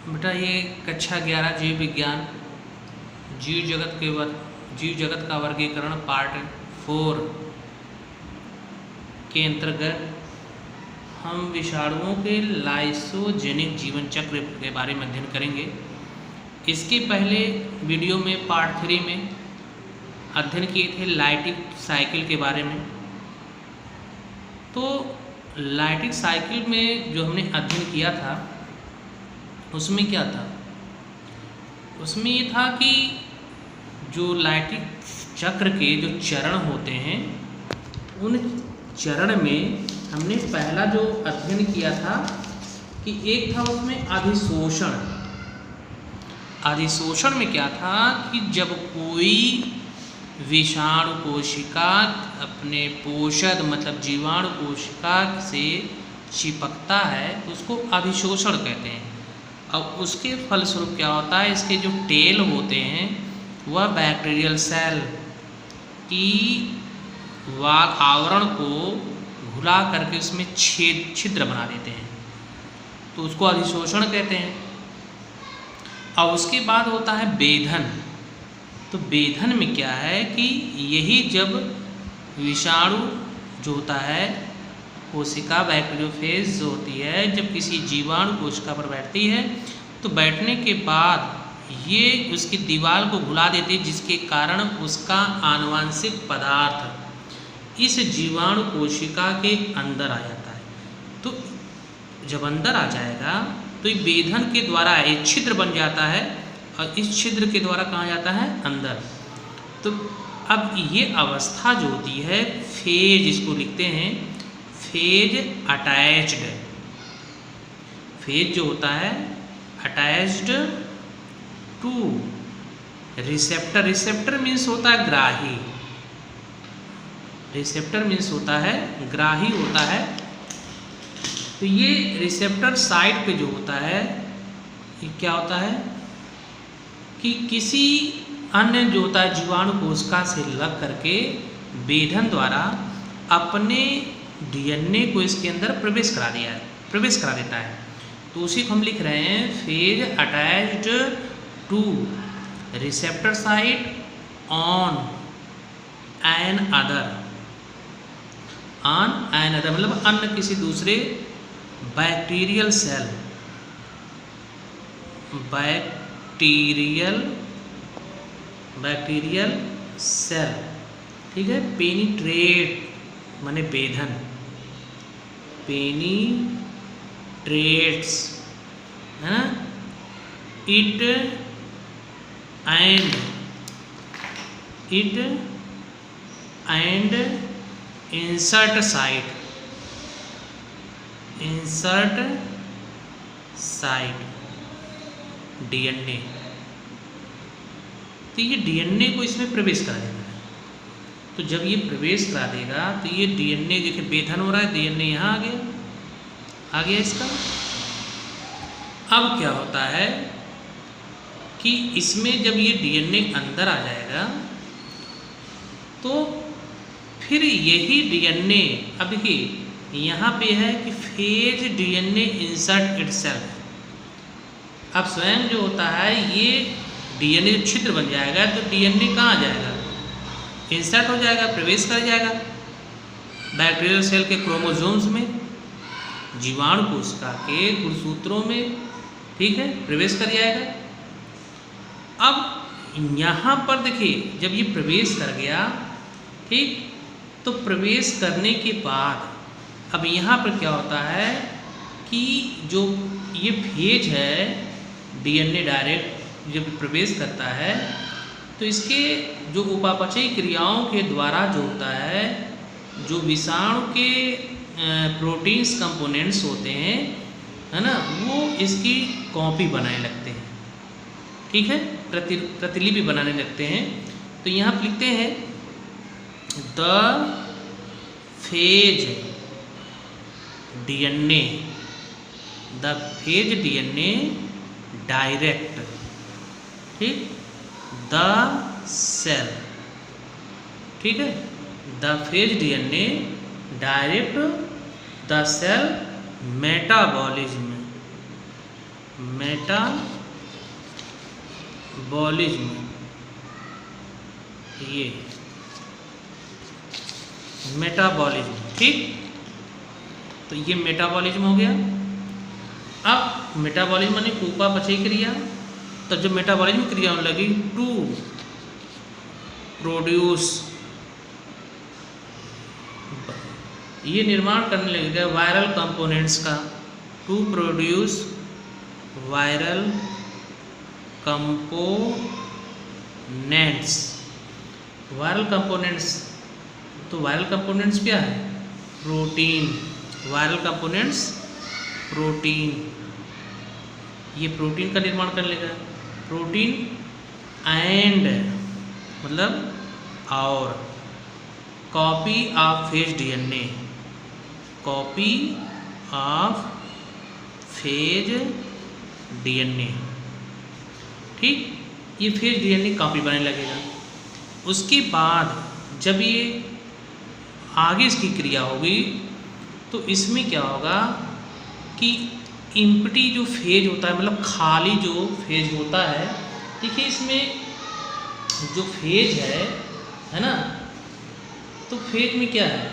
बेटा ये कक्षा 11 जीव विज्ञान जीव जगत का वर्गीकरण पार्ट 4 के अंतर्गत हम विषाणुओं के लाइसोजेनिक जीवन चक्र के बारे में अध्ययन करेंगे। इसके पहले वीडियो में पार्ट 3 में अध्ययन किए थे लाइटिक साइकिल के बारे में। तो लाइटिक साइकिल में जो हमने अध्ययन किया था उसमें क्या था, उसमें ये था कि जो लाइटिक चक्र के जो चरण होते हैं उन चरण में हमने पहला जो अध्ययन किया था कि एक था उसमें अधिशोषण। अधिशोषण में क्या था कि जब कोई विषाणु कोशिका अपने पोषक मतलब जीवाणु कोशिका से चिपकता है तो उसको अधिशोषण कहते हैं। अब उसके फलस्वरूप क्या होता है, इसके जो टेल होते हैं वह बैक्टीरियल सेल की आवरण को घुला करके उसमें छिद्र बना देते हैं, तो उसको अधिशोषण कहते हैं। और उसके बाद होता है वेधन। तो वेधन में क्या है कि यही जब विषाणु जो होता है कोशिका बैक्टीरियोफेज जो होती है, जब किसी जीवाणु कोशिका पर बैठती है तो बैठने के बाद ये उसकी दीवार को घुला देती है, जिसके कारण उसका आनुवांशिक पदार्थ इस जीवाणु कोशिका के अंदर आ जाता है। तो जब अंदर आ जाएगा तो ये वेधन के द्वारा एक छिद्र बन जाता है और इस छिद्र के द्वारा कहाँ जाता है, अंदर। तो अब ये अवस्था जो होती है फेज, इसको लिखते हैं फेज अटैच्ड। फेज जो होता है attached two receptor. Receptor means होता है ग्राही। रिसेप्टर मीन्स होता है ग्राही होता है। तो ये रिसेप्टर साइट पे जो होता है ये क्या होता है कि किसी अन्य जो होता है जीवाणु कोशिका से लग करके वेधन द्वारा अपने डीएनए को इसके अंदर प्रवेश करा देता है। तो उसी को हम लिख रहे हैं phase attached two receptor site on an other मतलब अन्य किसी दूसरे बैक्टीरियल सेल ठीक है। पेनिट्रेट माने वेधन, पेनिट्रेट्स है ना, it and insert site DNA. तो ये डीएनए को इसमें प्रवेश करा देगा। तो जब ये प्रवेश करा देगा तो ये डीएनए देखिए वेधन हो रहा है, डीएनए यहाँ आ गया इसका। अब क्या होता है कि इसमें जब ये डीएनए अंदर आ जाएगा तो फिर यही डीएनए, अब देखिए यहाँ पे है कि फेज डीएनए इंसर्ट इटसेल्फ। अब स्वयं जो होता है ये डीएनए छिद्र बन जाएगा तो डीएनए कहाँ जाएगा, इंसर्ट हो जाएगा, प्रवेश कर जाएगा बैक्टीरियल सेल के क्रोमोसोम्स में, जीवाणु कोशिका के गुणसूत्रों में, ठीक है, प्रवेश कर जाएगा। अब यहाँ पर देखिए जब ये प्रवेश कर गया, ठीक, तो प्रवेश करने के बाद अब यहाँ पर क्या होता है कि जो ये फेज है डीएनए डायरेक्ट जब प्रवेश करता है तो इसके जो उपापचयी क्रियाओं के द्वारा जो होता है, जो विषाणु के प्रोटीन्स कंपोनेंट्स होते हैं, है ना, वो इसकी कॉपी बनाने लगते हैं, ठीक है, प्रतिलिपि बनाने लगते हैं। तो यहाँ पर लिखते हैं द फेज डीएनए डायरेक्ट, ठीक, द सेल, ठीक है, the phage DNA direct the cell metabolism metabolism, ये मेटाबॉलिज्म, ठीक। तो ये मेटाबॉलिज्म हो गया। अब मेटाबॉलिज्म माने उपापचय क्रिया। तो जब मेटाबॉलिज्म क्रिया होने लगी टू प्रोड्यूस, ये निर्माण करने लगेगा वायरल कंपोनेंट्स का, to produce viral components. Viral components, तो वायरल कंपोनेंट्स क्या है? प्रोटीन। वायरल कंपोनेंट्स प्रोटीन, ये प्रोटीन का निर्माण कर लेगा। प्रोटीन एंड मतलब और copy of phage DNA, copy of phage DNA, ठीक। ये फेज डीएनए कॉपी बनने लगेगा। उसके बाद जब ये आगे इसकी क्रिया होगी तो इसमें क्या होगा कि इम्पटी जो फेज होता है, मतलब खाली जो फेज होता है, देखिए इसमें जो फेज है ना, तो फेज में क्या है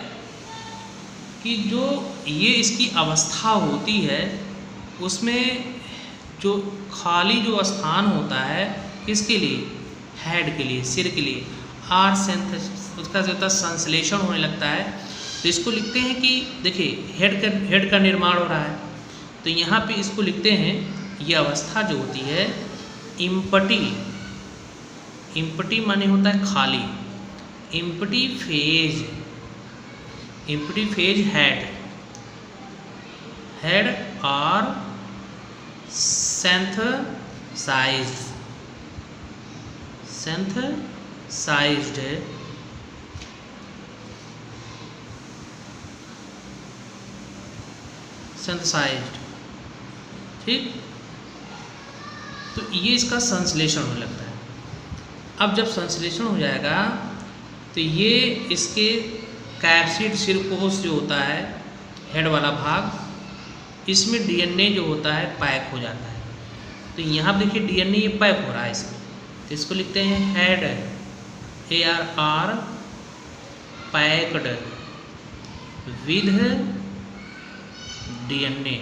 कि जो ये इसकी अवस्था होती है उसमें जो खाली जो स्थान होता है किसके लिए? हेड के लिए, सिर के लिए। आर उसका जो होता है संश्लेषण होने लगता है। तो इसको लिखते हैं कि देखिए हेड का निर्माण हो रहा है, तो यहाँ पे इसको लिखते हैं, ये अवस्था जो होती है इम्पटी, इम्पटी माने होता है खाली, इम्पटी फेज हेड और synthesized ठीक। तो ये इसका संश्लेषण होने लगता है। अब जब संश्लेषण हो जाएगा तो ये इसके कैप्सिड सिरकोश जो होता है हेड वाला भाग, इसमें डीएनए जो होता है पैक हो जाता है। तो यहाँ देखिए डीएनए ये पैक हो रहा है इसमें, तो इसको लिखते हैं head, ARR packed with DNA.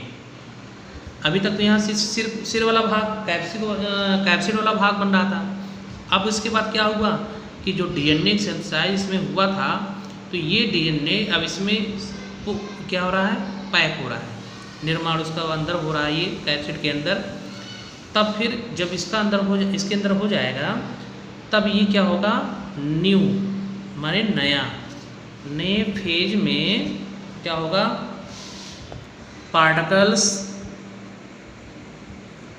अभी तक तो यहाँ सिर वाला भाग कैप्सिड वाला भाग बन रहा था। अब इसके बाद क्या हुआ कि जो डीएनए सिंथेसाइज इसमें हुआ था, तो ये डीएनए अब इसमें क्या हो रहा है? पैक हो रहा है, निर्माण उसका अंदर हो रहा है ये कैप्सिड के अंदर। तब फिर जब इसके अंदर हो जाएगा तब ये क्या होगा? न्यू माने नया, नए फेज में क्या होगा? पार्टिकल्स,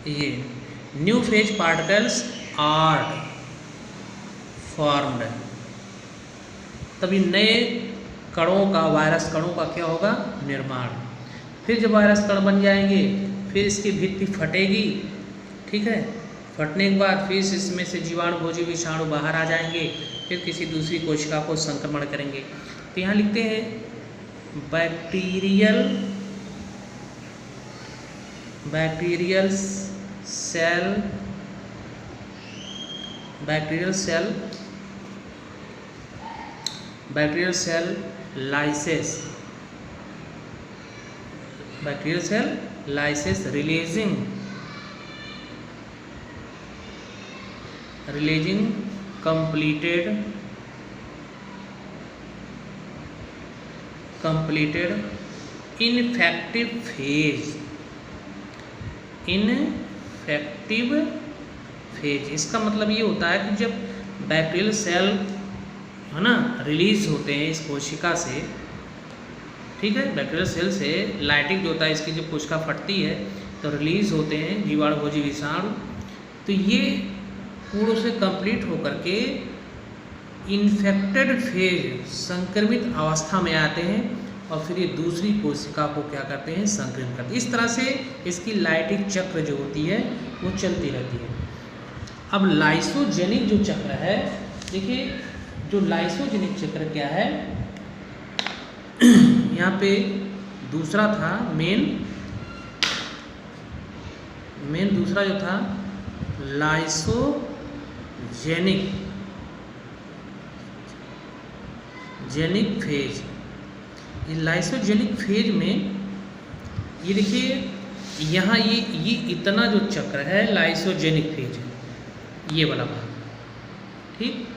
ये new phage particles are formed. तभी नए कणों का, वायरस कणों का क्या होगा? निर्माण। फिर जब वायरस कण बन जाएंगे फिर इसकी भित्ति फटेगी, ठीक है। फटने के बाद फिर इसमें से जीवाणु भोजी विषाणु बाहर आ जाएंगे, फिर किसी दूसरी कोशिका को संक्रमण करेंगे। तो यहाँ लिखते हैं bacterial cell lysis releasing completed ineffective phase। इसका मतलब ये होता है कि जब बैक्टीरियल सेल है ना रिलीज होते हैं इस कोशिका से, ठीक है, बैक्टीरियल सेल से लाइटिंग जो होता है इसकी जब कोशिका फटती है तो रिलीज होते हैं जीवाणु भोजी विषाणु। तो ये पूर्ण से कंप्लीट होकर के इन्फेक्टेड फेज, संक्रमित अवस्था में आते हैं और फिर ये दूसरी कोशिका को क्या करते हैं? संक्रमित करते हैं। इस तरह से इसकी लाइटिंग चक्र जो होती है वो चलती रहती है। अब लाइसोजेनिक जो चक्र है, देखिए जो लाइसोजेनिक चक्र क्या है, यहाँ पे दूसरा था मेन दूसरा जो था लाइसोजेनिक फेज। ये लाइसोजेनिक फेज में ये देखिए यहाँ ये इतना जो चक्र है लाइसोजेनिक फेज है, ये वाला भाग, ठीक,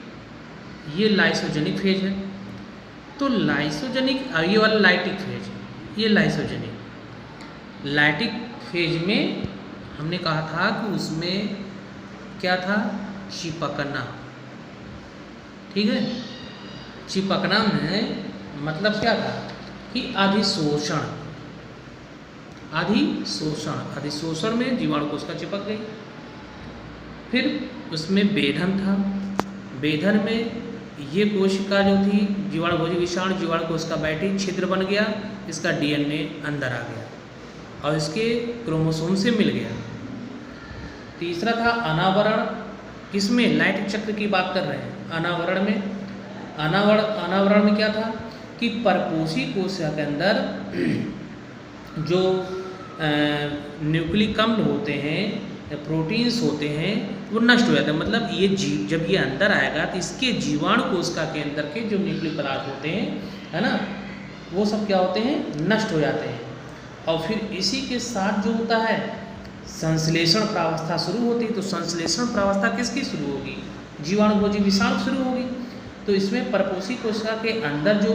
ये लाइसोजेनिक फेज है। तो लाइसोजेनिक, ये वाला लाइटिक फेज, ये लाइटिक फेज में हमने कहा था कि उसमें क्या था, चिपकना, ठीक है। चिपकना में मतलब क्या था कि अधिशोषण में जीवाणु कोशिका चिपक गई। फिर उसमें बेधन था, बेधन में ये कोशिका जो थी जीवाणुभोजी जीवाणु कोशिका बैठी, छिद्र बन गया, इसका डीएनए अंदर आ गया और इसके क्रोमोसोम से मिल गया। तीसरा था अनावरण, किसमें, लाइटिक चक्र की बात कर रहे हैं, अनावरण में। अनावरण में क्या था कि परपोषी कोशिका के अंदर जो न्यूक्लिक अम्ल होते हैं, प्रोटीन्स होते हैं, वो नष्ट हो जाते हैं। मतलब ये जब ये अंदर आएगा तो इसके जीवाणु कोशिका के अंदर के जो न्यूक्लिक पदार्थ होते हैं, है ना, वो सब क्या होते हैं, नष्ट हो जाते हैं। और फिर इसी के साथ जो होता है संश्लेषण प्रावस्था शुरू होती है। तो संश्लेषण प्रावस्था किसकी शुरू होगी, जीवाणुभोजी विषाणु शुरू होगी। तो इसमें परपोषी कोशिका के अंदर जो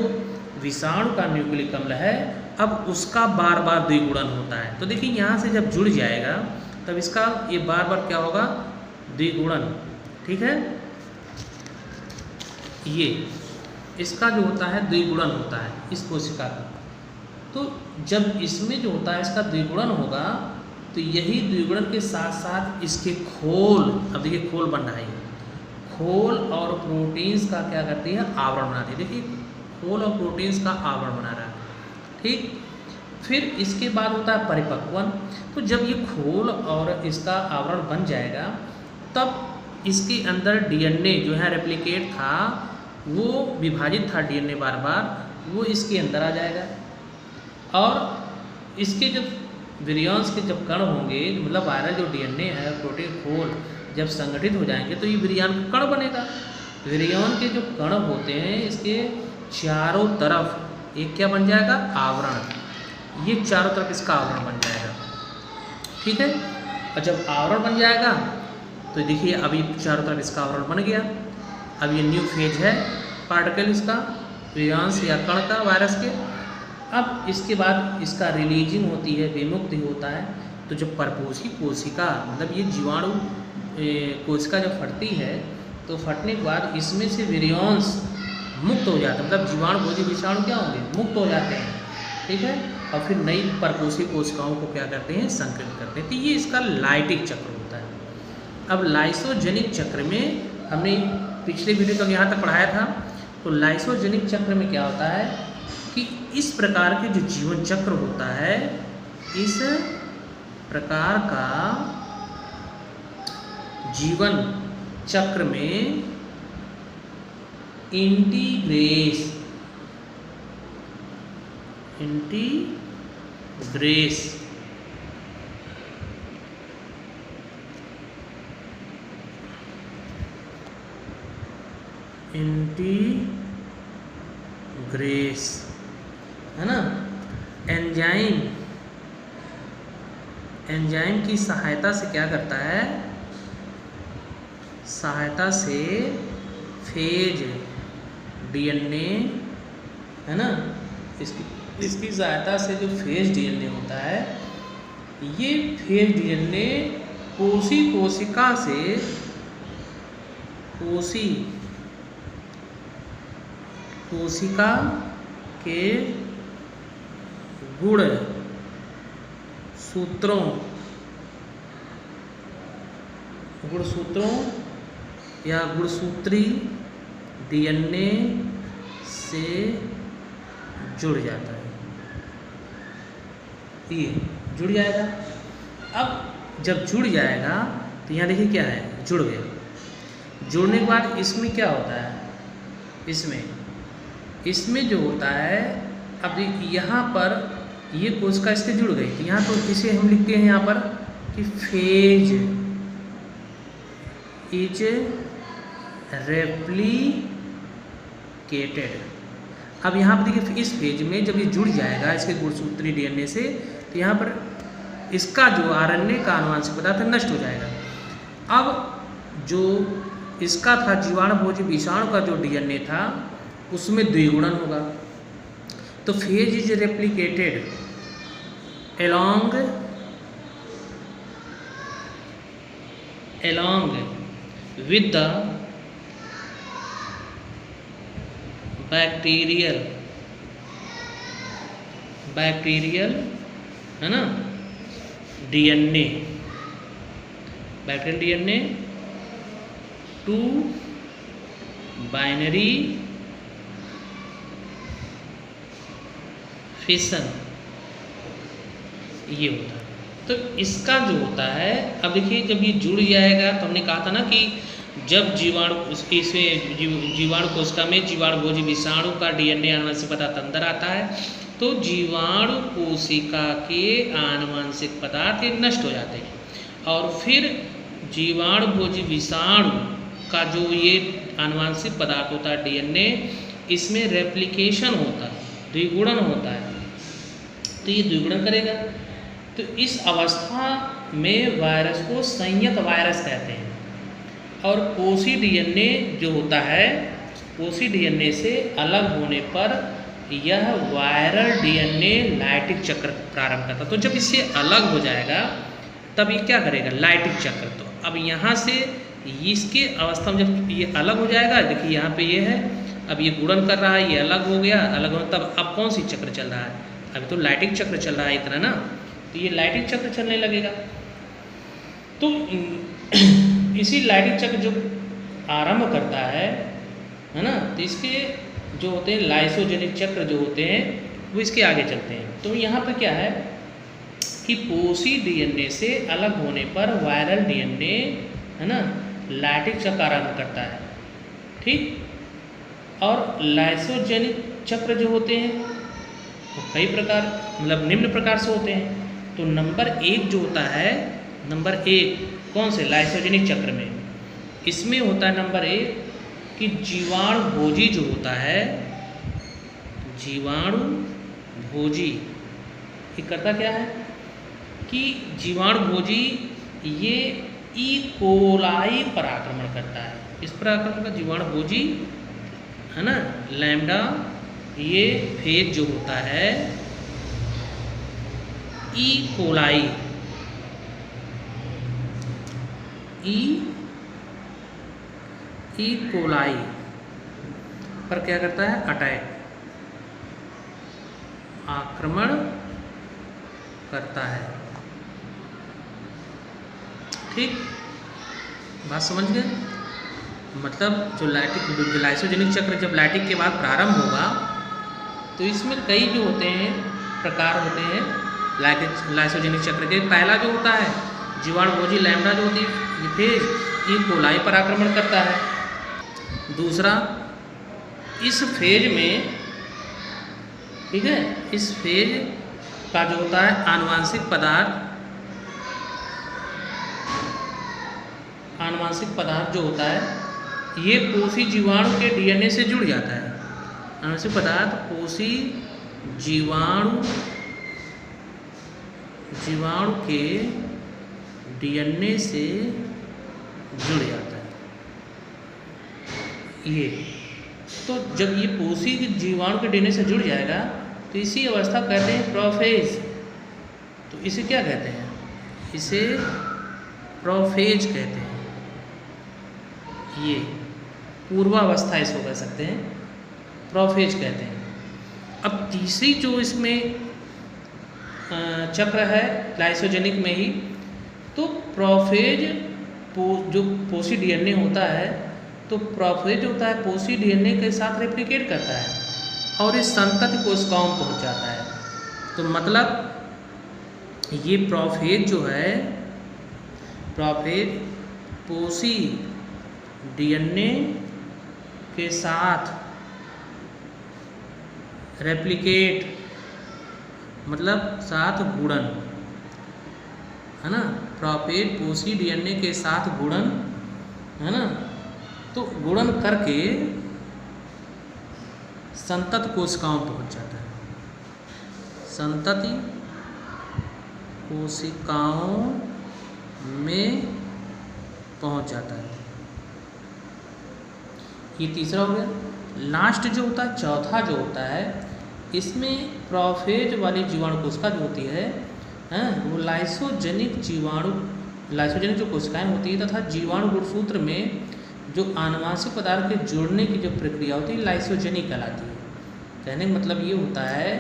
विषाणु का न्यूक्लिक अम्ल है, अब उसका बार बार द्विगुणन होता है। तो देखिए यहाँ से जब जुड़ जाएगा तब इसका ये बार बार क्या होगा, द्विगुणन, ठीक है। ये इसका जो होता है द्विगुणन होता है इस कोशिका का। तो जब इसमें जो होता है इसका द्विगुणन होगा, तो यही द्विगुणन के साथ साथ इसके खोल, अब देखिए खोल बन रहा है, खोल और प्रोटीन्स का क्या करती है, आवरण बनाती है। देखिए खोल और प्रोटीन्स का आवरण बना रहा है, ठीक। फिर इसके बाद होता है परिपक्वन। तो जब ये खोल और इसका आवरण बन जाएगा तब इसके अंदर डीएनए जो है रेप्लिकेट था, वो विभाजित था डीएनए बार बार, वो इसके अंदर आ जाएगा। और इसके जब विरियॉन्स के जब कण होंगे, मतलब वायरल जो डीएनए है, प्रोटीन खोल जब संगठित हो जाएंगे तो ये विरियॉन का कण बनेगा। विरियॉन के जो कण होते हैं इसके चारों तरफ एक क्या बन जाएगा, आवरण। ये चारों तरफ इसका आवरण बन जाएगा, ठीक है। और जब आवरण बन जाएगा तो देखिए अभी चारों तरफ इसका आवरण बन गया। अब ये न्यू फेज है पार्टिकल इसका, विरियॉन्स या कण का, वायरस के। अब इसके बाद इसका रिलीजिंग होती है, विमुक्ति होता है। तो जब परपोषी कोशिका, मतलब ये जीवाणु कोशिका जब फटती है तो फटने के बाद इसमें से विरियॉन्स मुक्त हो जाते हैं, मतलब जीवाणुभोजी विषाणु क्या होंगे, मुक्त हो जाते हैं, ठीक है। और फिर नई परपोषी कोशिकाओं को क्या करते हैं, संक्रमित करते हैं। तो ये इसका लाइटिक चक्र होता है। अब लाइसोजेनिक चक्र में हमने पिछले वीडियो तक यहाँ तक पढ़ाया था। तो लाइसोजेनिक चक्र में क्या होता है कि इस प्रकार के जो जीवन चक्र होता है, इस प्रकार का जीवन चक्र में इंटीग्रेस है ना, एंजाइम की सहायता से क्या करता है, सहायता से फेज डीएनए, है ना, इसकी सहायता से जो फेज डीएनए होता है, ये फेज डीएनए कोशिका से कोशिका के गुणसूत्रों या गुणसूत्री डीएनए से जुड़ जाता है। ये जुड़ जाएगा। अब जब जुड़ जाएगा तो यहाँ देखिए क्या है, जुड़ गया। जुड़ने के बाद इसमें क्या होता है, इसमें जो होता है, अब यहाँ पर ये कोशिका इसके जुड़ गई, तो यहाँ तो इसे हम लिखते हैं यहाँ पर कि कि फेज इज रेप्लिकेटेड। अब यहाँ पर देखिए इस फेज में जब ये जुड़ जाएगा इसके गुणसूत्री डीएनए से, तो यहाँ पर इसका जो आरएनए का आनुवंशिक पदार्थ नष्ट हो जाएगा। अब जो इसका था जीवाणुभोजी विषाणु का जो डीएनए था उसमें द्विगुणन होगा। तो phage is replicated along with the bacterial है ना DNA, bacterial DNA to binary fission, ये होता है। तो इसका जो होता है, अब देखिए जब ये जुड़ जाएगा तो हमने कहा था ना कि जब जीवाणु जीवाणु कोशिका में जीवाणुभोजी विषाणु का डीएनए आनुवंशिक पदार्थ अंदर आता है तो जीवाणु कोशिका के आनुवंशिक पदार्थ ये नष्ट हो जाते हैं और फिर जीवाणुभोजी विषाणु का जो ये आनुवंशिक पदार्थ होता है डीएनए, इसमें रेप्लिकेशन होता है, द्विगुणन होता है। तो ये द्विगुणन करेगा, तो इस अवस्था में वायरस को संयत वायरस कहते हैं। और कोशी डीएनए जो होता है, कोशी डीएनए से अलग होने पर यह वायरल डीएनए लाइटिक चक्र प्रारंभ करता। तो जब इससे अलग हो जाएगा तब ये क्या करेगा, लाइटिक चक्र। तो अब यहाँ से इसके अवस्था में जब ये अलग हो जाएगा, देखिए यहाँ पे ये है, अब ये गुणन कर रहा है, ये अलग हो गया, अलग हो, तब अब कौन सी चक्र चल रहा है, अभी तो लाइटिक चक्र चल रहा है इतना ना, तो ये लाइटिक चक्र चलने लगेगा। तो इसी लाइटिक चक्र जो आरंभ करता है ना, तो इसके जो होते हैं लाइसोजेनिक चक्र जो होते हैं वो इसके आगे चलते हैं। तो यहाँ पर क्या है कि पोषी डीएनए से अलग होने पर वायरल डीएनए है ना लाइटिक चक्र आरंभ करता है, ठीक। और लाइसोजेनिक चक्र जो होते हैं वो कई प्रकार, मतलब निम्न प्रकार से होते हैं। तो नंबर 1 जो होता है, नंबर 1 कौन से लाइसोजेनिक चक्र में, इसमें होता है नंबर 1 कि जीवाणुभोजी जो होता है, जीवाणुभोजी ये करता क्या है कि जीवाणुभोजी ये ई कोलाई पर आक्रमण करता है। इस पर आक्रमण का जीवाणुभोजी है ना, लैम्डा ये फेज जो होता है ई कोलाई, ई कोलाई पर क्या करता है, अटैक, आक्रमण करता है, ठीक। बात समझ गए? मतलब जो लाइसोजेनिक चक्र जब लाइटिक के बाद प्रारंभ होगा तो इसमें कई जो होते हैं प्रकार होते हैं लाइसोजेनिक चक्र के। पहला जो होता है जीवाणुभोजी लैम्डा जो होती है ये फेज ई कोलाई पर आक्रमण करता है। दूसरा, इस फेज में, ठीक है, इस फेज का जो होता है आनुवंशिक पदार्थ जो होता है ये पोषी जीवाणु के डीएनए से जुड़ जाता है। आनुवंशिक पदार्थ पोषी जीवाणु के डीएनए से जुड़ जाता है ये। तो जब ये पोषी जीवाणु के डीएनए से जुड़ जाएगा तो इसी अवस्था कहते हैं प्रोफेज। तो इसे क्या कहते हैं, इसे प्रोफेज कहते हैं। ये पूर्वावस्था इसको कह सकते हैं, प्रोफेज कहते हैं। अब तीसरी जो इसमें चक्र है लाइसोजेनिक में ही, तो प्रोफेज जो पोषी डीएनए होता है, तो प्रोफेज होता है पोषी डीएनए के साथ रेप्लिकेट करता है और इस संतति कोशिकाओं में पहुंच जाता है। तो मतलब ये प्रोफेज जो है, प्रोफेज पोषी डीएनए के साथ रेप्लिकेट, मतलब साथ गुणन, है ना, प्रोफेज पोषी डीएनए के साथ गुणन, है ना, तो गुणन करके संतत कोशिकाओं पहुंच जाता है, संतति कोशिकाओं में पहुंच जाता है। ये तीसरा हो गया। लास्ट जो होता है, चौथा जो होता है, इसमें प्रोफेज वाली जीवाणु कोशिका जो होती है, वो लाइसोजेनिक जो कोशिकाएं होती है तथा जीवाणु गुणसूत्र में जो आनुवांशिक पदार्थ के जोड़ने की जो प्रक्रिया होती है लाइसोजेनिक कहलाती है। कहने का मतलब ये होता है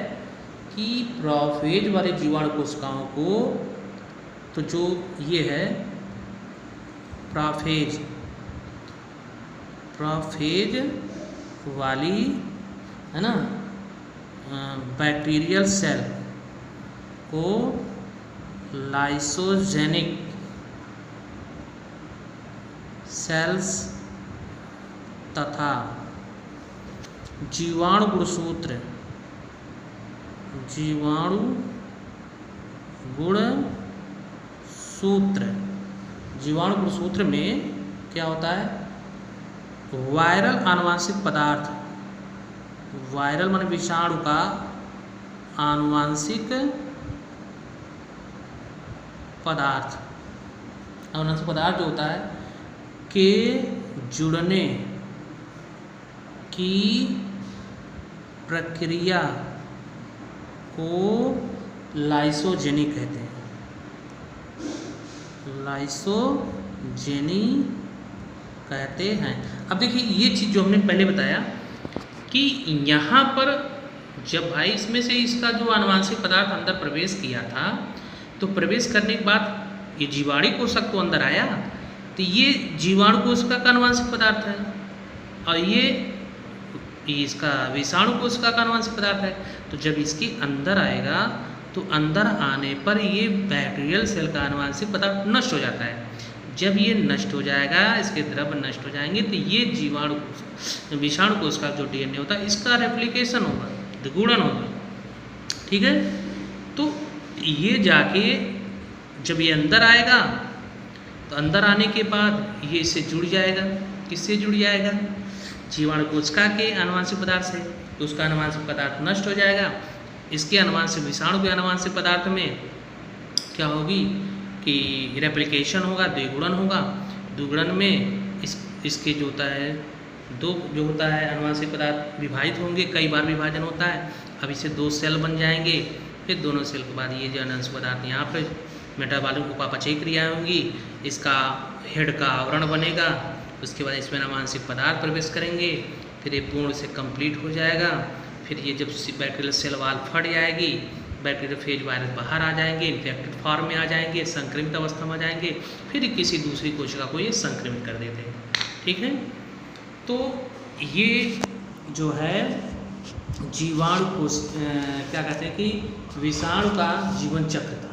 कि प्रोफेज वाले जीवाणु कोशिकाओं को, तो जो ये है प्रोफेज वाली, है ना, बैक्टीरियल सेल को लाइसोजेनिक सेल्स तथा जीवाणु गुणसूत्र में क्या होता है, वायरल आनुवांशिक पदार्थ, वायरल माने विषाणु का आनुवांशिक पदार्थ जो होता है के जुड़ने की प्रक्रिया को लाइसोजेनी कहते हैं, लाइसोजेनी कहते हैं। अब देखिए ये चीज़ जो हमने पहले बताया कि यहाँ पर जब भाई इसमें से इसका जो आनुवांशिक पदार्थ अंदर प्रवेश किया था, तो प्रवेश करने के बाद ये जीवाणु कोशिका तो अंदर आया, तो ये जीवाणु कोशिका का आनुवांशिक पदार्थ है और ये इसका विषाणु कोशिका का आनुवांशिक पदार्थ है। तो जब इसके अंदर आएगा तो अंदर आने पर ये बैक्टीरियल सेल का आनुवांशिक पदार्थ नष्ट हो जाता है। जब ये नष्ट हो जाएगा, इसके द्रव नष्ट हो जाएंगे, तो ये विषाणु कोशिका जो डीएनए होता है इसका रेप्लिकेशन होगा, गुणन होगा, ठीक है। तो ये जाके जब ये अंदर आएगा तो अंदर आने के बाद ये इससे जुड़ जाएगा, किससे जुड़ जाएगा, जीवाणु कोशिका के आनुवांशिक पदार्थ से, तो उसका आनुवांशिक पदार्थ नष्ट हो जाएगा। इसके आनुवांशिक विषाणु के आनुवांशिक पदार्थ में क्या होगी कि रेप्लिकेशन होगा, द्विगुणन होगा। द्विगुणन में इसके जो होता है जो होता है आनुवांशिक पदार्थ विभाजित होंगे, कई बार विभाजन होता है। अब इससे 2 सेल बन जाएंगे, फिर दोनों सेल के बाद ये जो आनुवांशिक पदार्थ यहाँ पर मेटाबॉलिक उपापचयी क्रियाएँ होंगी, इसका हेड का आवरण बनेगा, उसके बाद इसमें आनुवांशिक पदार्थ प्रवेश करेंगे, फिर ये पूर्ण से कंप्लीट हो जाएगा। फिर ये जब बैक्टीरियल सेल वाल फट जाएगी, बैक्टीरियोफेज वायरस बाहर आ जाएंगे, इन्फेक्टेड फॉर्म में आ जाएंगे, संक्रमित अवस्था में आ जाएंगे, फिर किसी दूसरी कोशिका को ये संक्रमित कर देते हैं, ठीक है। तो ये जो है जीवाणु क्या कहते हैं कि विषाणु का जीवन चक्र था।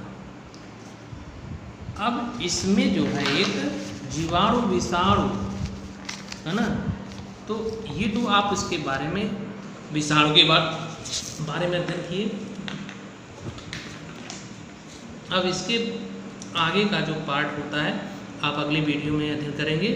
अब इसमें जो है एक जीवाणु विषाणु है ना, तो ये तो आप इसके बारे में विषाणु के बारे में अध्ययन किए। अब इसके आगे का जो पार्ट होता है आप अगली वीडियो में अध्ययन करेंगे।